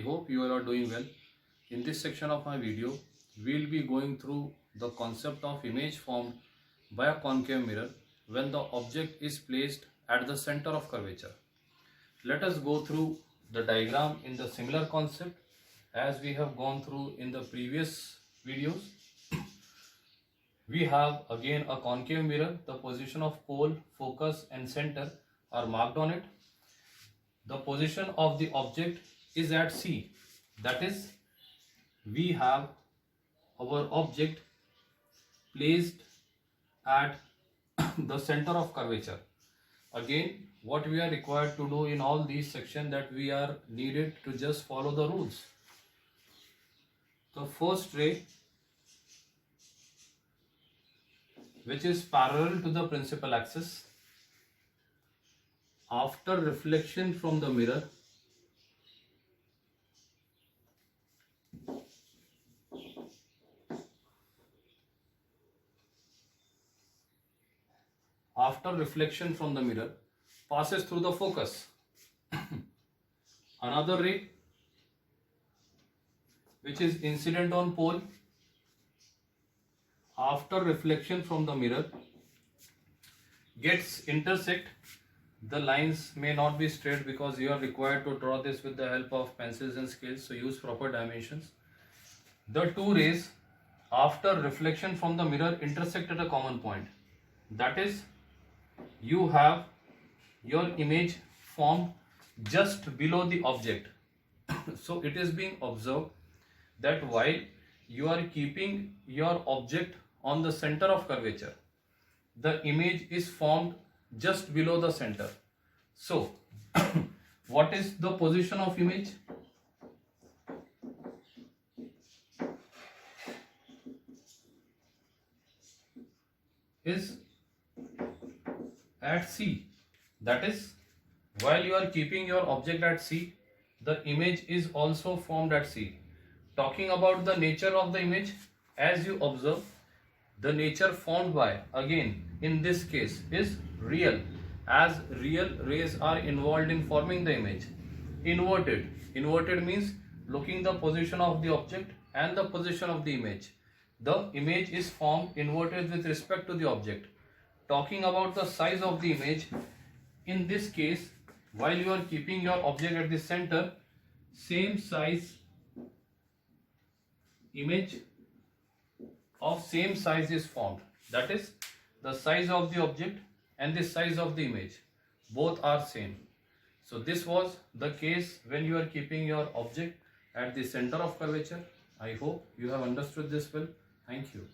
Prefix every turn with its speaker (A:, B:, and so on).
A: hope you all are doing well. In this section of my video, we will be going through the concept of image formed by a concave mirror when the object is placed at the center of curvature. Let us go through the diagram in the similar concept as we have gone through in the previous videos. We have again a concave mirror. The position of pole, focus and center are marked on it. The position of the object is at C. That is, we have our object placed at the center of curvature. Again, what we are required to do in all these sections, that we are needed to just follow the rules. The first ray, which is parallel to the principal axis, after reflection from the mirror, passes through the focus. Another ray, which is incident on pole, after reflection from the mirror gets intersect. The lines may not be straight because you are required to draw this with the help of pencils and scales, so use proper dimensions. The two rays after reflection from the mirror intersect at a common point. That is, you have your image formed just below the object. So it is being observed that while you are keeping your object on the center of curvature, the image is formed just below the center. So what is the position of image? Is at C. That is, while you are keeping your object at C, the image is also formed at C. Talking about the nature of the image, as you observe, the nature formed by, again in this case, is real, as real rays are involved in forming the image. Inverted means looking the position of the object and the position of the image. The image is formed inverted with respect to the object. Talking about the size of the image, in this case, while you are keeping your object at the center, same size image of same size is formed. That is, the size of the object and the size of the image, both are same. So this was the case when you are keeping your object at the center of curvature. I hope you have understood this well. Thank you.